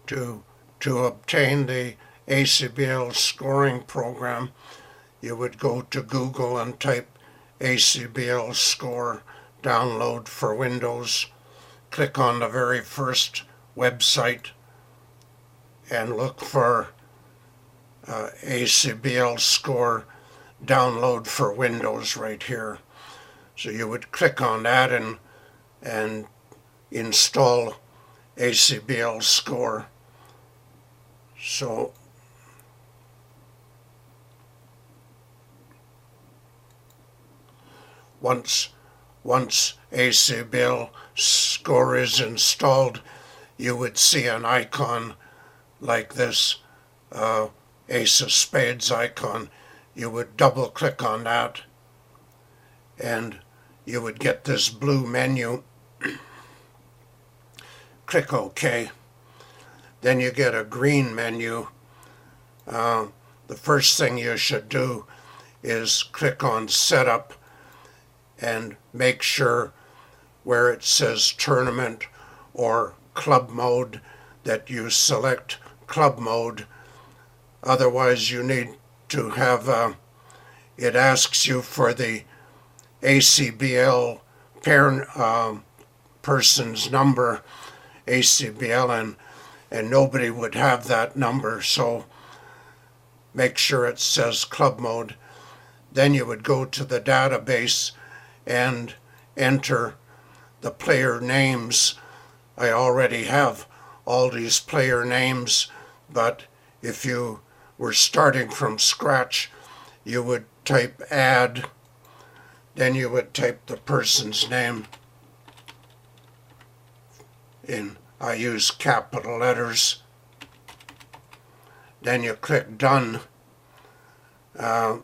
To, to obtain the ACBL scoring program, you would go to Google and type ACBL score download for Windows. Click on the very first website and look for ACBL score download for Windows right here. So you would click on that and install ACBL score. So once ACBL score is installed, you would see an icon like this, Ace of Spades icon. You would double click on that and you would get this blue menu. Click OK. Then you get a green menu. The first thing you should do is click on Setup and make sure where it says Tournament or Club Mode that you select Club Mode. Otherwise you need to have, it asks you for the ACBL person's number, ACBL, and nobody would have that number, so make sure it says Club Mode. Then you would go to the database and enter the player names. I already have all these player names, but if you were starting from scratch, you would type add, then you would type the person's name in, I use capital letters. Then you click done. That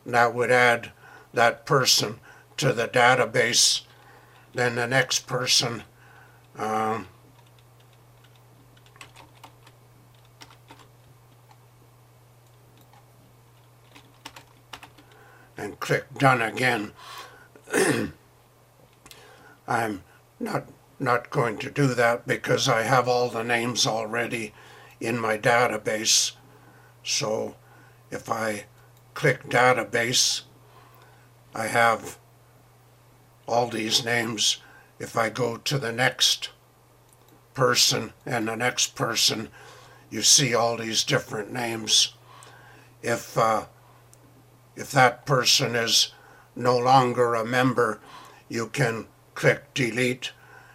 would add that person to the database. Then the next person, and click done again. I'm not going to do that because I have all the names already in my database. So if I click database, I have all these names. If I go to the next person and the next person, you see all these different names. If that person is no longer a member, you can click delete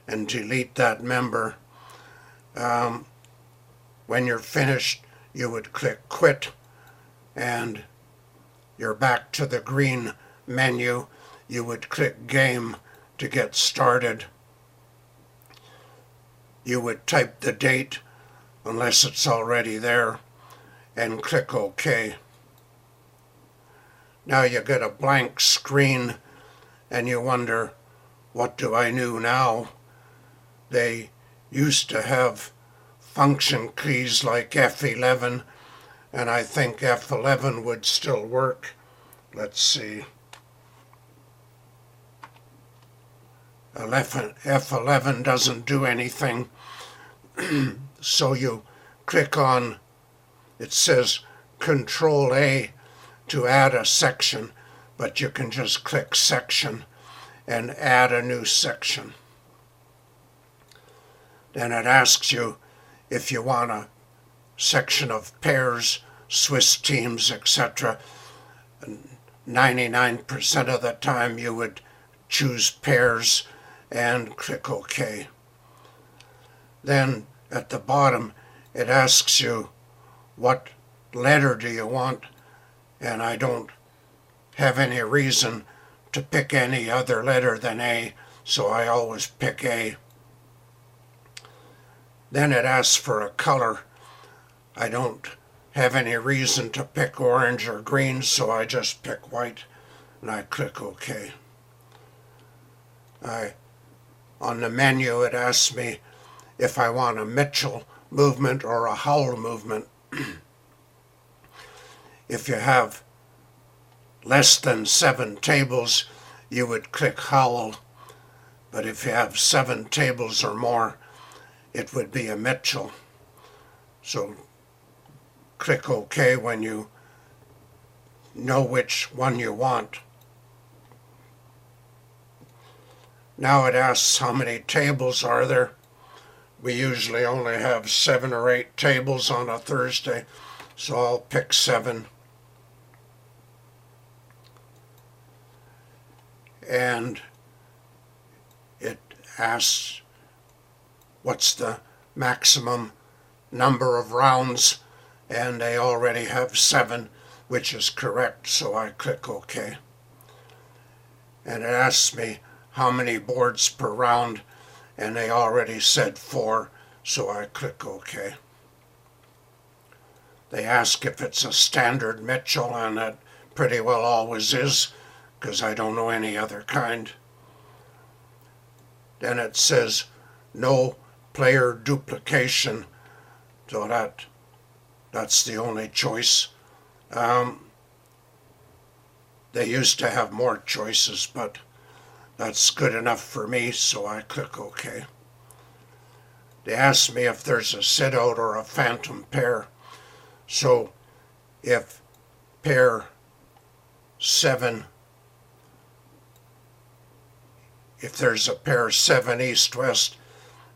and delete that member. When you're finished, you would click quit and you're back to the green menu. You would click game to get started. You would type the date unless it's already there and click OK. Now you get a blank screen and you wonder, what do I do now? They used to have function keys like F11, and I think F11 would still work. Let's see. F11 doesn't do anything. So you click on, it says Control A to add a section, but you can just click section and add a new section. Then it asks you if you want a section of pairs, Swiss teams, etc. 99% of the time you would choose pairs and click OK. Then at the bottom it asks you what letter do you want, and I don't have any reason to pick any other letter than A, so I always pick A. Then it asks for a color. I don't have any reason to pick orange or green, so I just pick white and I click OK. On the menu it asks me if I want a Mitchell movement or a Howell movement. If you have less than 7 tables, you would click Howell, but if you have 7 tables or more, it would be a Mitchell. So click OK when you know which one you want. Now it asks how many tables are there. We usually only have 7 or 8 tables on a Thursday, so I'll pick 7. And it asks what's the maximum number of rounds, and they already have 7, which is correct, so I click OK. And it asks me how many boards per round, and they already said 4, so I click OK. They ask if it's a standard Mitchell, and it pretty well always is, because I don't know any other kind. Then it says no player duplication, so that's the only choice. They used to have more choices, but that's good enough for me, so I click OK. They ask me if there's a sit-out or a phantom pair. So if pair 7, if there's a pair 7 east-west,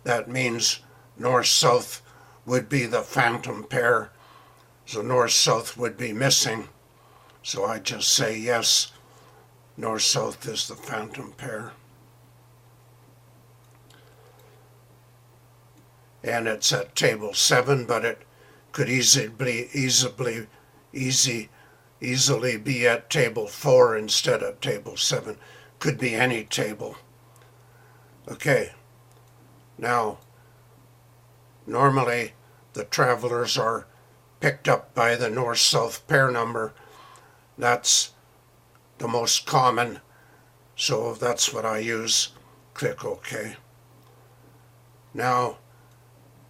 that means north-south would be the phantom pair. So north-south would be missing. So I just say yes, north-south is the phantom pair. And it's at table 7, but it could easily be at table 4 instead of table 7. Could be any table. Okay, now normally the travelers are picked up by the north-south pair number. That's the most common, so that's what I use. Click OK. Now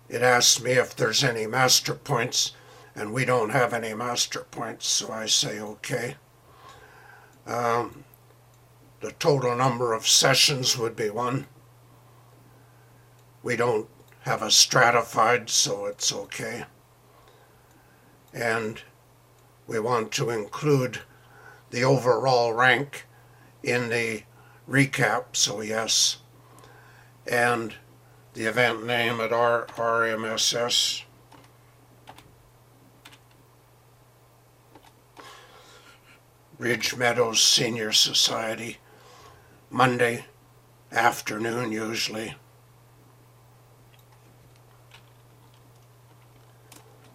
it asks me if there's any master points, and we don't have any master points, so I say OK. The total number of sessions would be 1. We don't have a stratified, so it's OK. And we want to include the overall rank in the recap, so yes. And the event name at RMSS. Ridge Meadows Senior Society, Monday afternoon usually.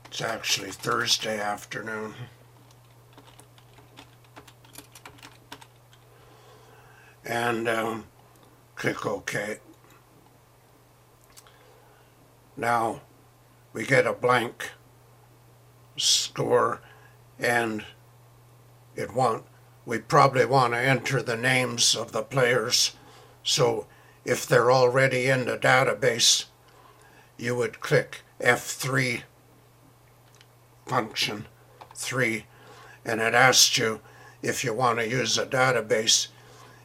It's actually Thursday afternoon. And click OK. Now we get a blank score, and we probably want to enter the names of the players. So if they're already in the database, you would click F3 function 3, and it asks you if you want to use a database.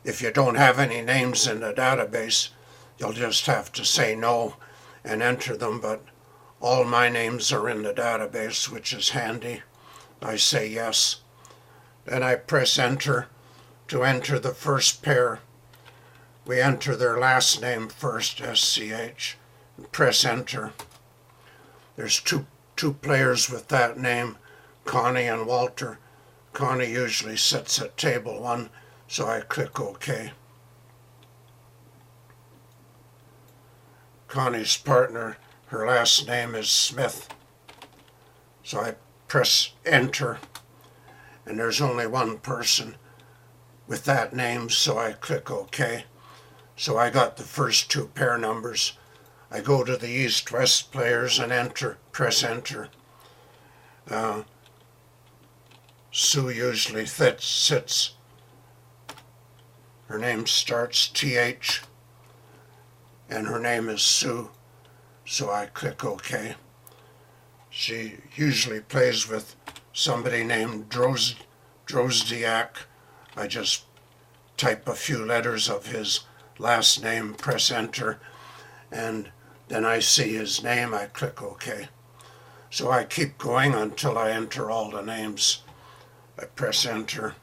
If you don't have any names in the database, you'll just have to say no and enter them, but all my names are in the database, which is handy. I say yes. Then I press enter to enter the first pair. We enter their last name first, SCH, and press enter. There's two players with that name, Connie and Walter. Connie usually sits at table 1, so I click OK. Connie's partner, her last name is Smith, so I press enter, and there's only one person with that name, so I click OK. So I got the first 2 pair numbers. I go to the east-west players and enter, press enter. Sue usually sits. Her name starts TH, and her name is Sue, so I click OK. She usually plays with somebody named Drozdiak. I just type a few letters of his last name, press enter, and then I see his name, I click OK. So I keep going until I enter all the names. I press enter.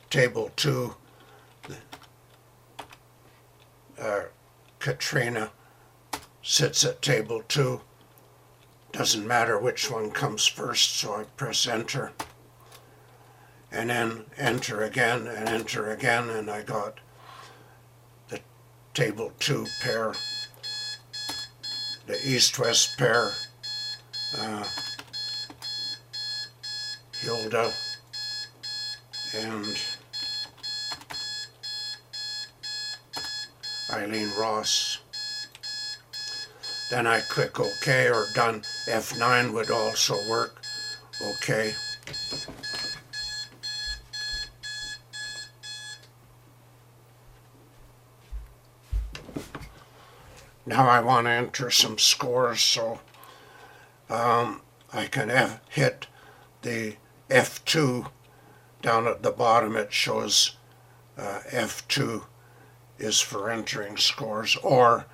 Table 2, Katrina sits at table 2. Doesn't matter which one comes first, so I press enter. And then enter again, and I got the table 2 pair, the east-west pair, Hilda and Eileen Ross. Then I click OK or done. F9 would also work. OK. Now I want to enter some scores, so I can hit the F2 down at the bottom. It shows F2 is for entering scores, or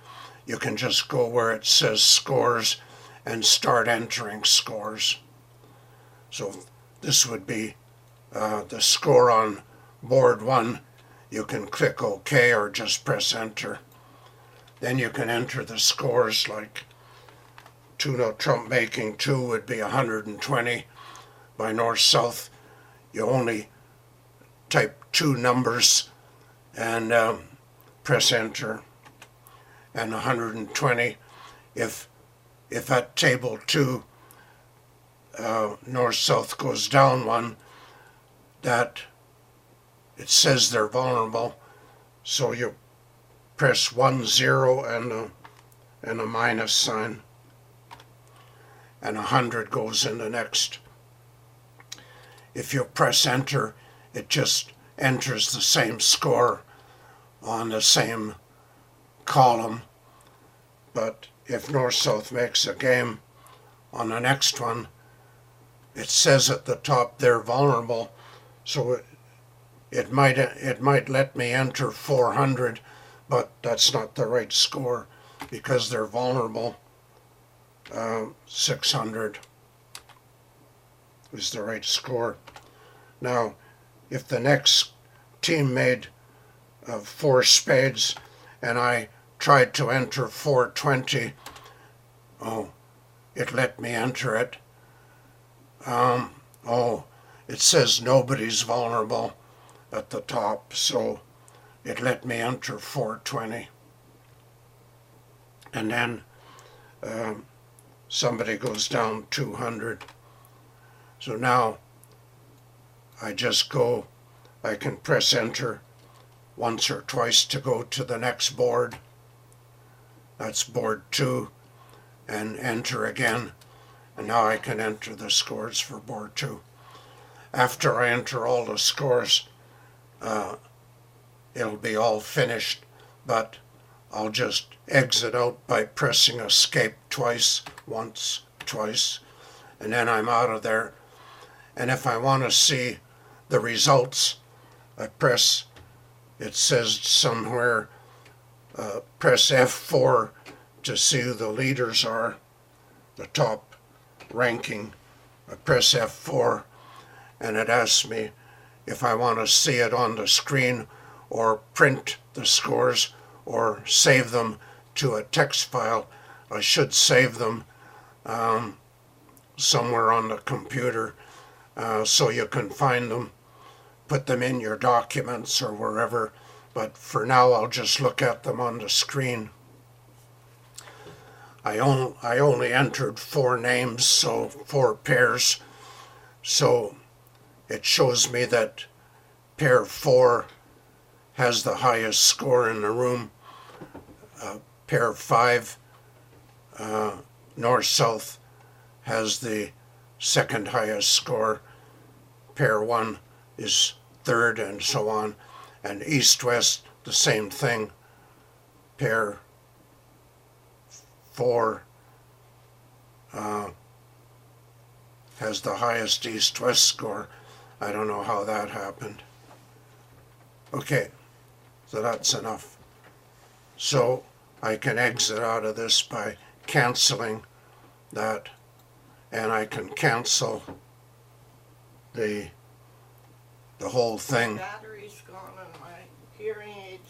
you can just go where it says scores and start entering scores. So this would be the score on board 1. You can click OK or just press enter. Then you can enter the scores, like Trump making 2 would be 120 by north-south. You only type 2 numbers and press enter. And 120, if at table 2 north-south goes down 1, that it says they're vulnerable, so you press 1, 0 and a minus sign, and 100 goes in the next. If you press enter, it just enters the same score on the same column. But if north-south makes a game on the next one, it says at the top they're vulnerable, so it might let me enter 400, but that's not the right score because they're vulnerable. 600 is the right score. Now, if the next team made 4 spades and I tried to enter 420, it let me enter it. It says nobody's vulnerable at the top, so it let me enter 420. And then somebody goes down 200. So now I can press enter once or twice to go to the next board. That's board 2, and enter again. And now I can enter the scores for board 2. After I enter all the scores, it'll be all finished, but I'll just exit out by pressing escape twice, once, twice, and then I'm out of there. And if I want to see the results, I press, it says somewhere, press F4 to see who the leaders are, the top ranking. I press F4 and it asks me if I want to see it on the screen or print the scores or save them to a text file. I should save them somewhere on the computer so you can find them, put them in your documents or wherever, but for now I'll just look at them on the screen. I only entered 4 names, so 4 pairs, so it shows me that pair 4 has the highest score in the room. Pair 5, north-south, has the second highest score. Pair 1 is third, and so on. And east-west, the same thing. Pair 4 has the highest east-west score. I don't know how that happened. Okay, so that's enough. So I can exit out of this by canceling that and I can cancel the whole thing. Battery's gone on my hearing aid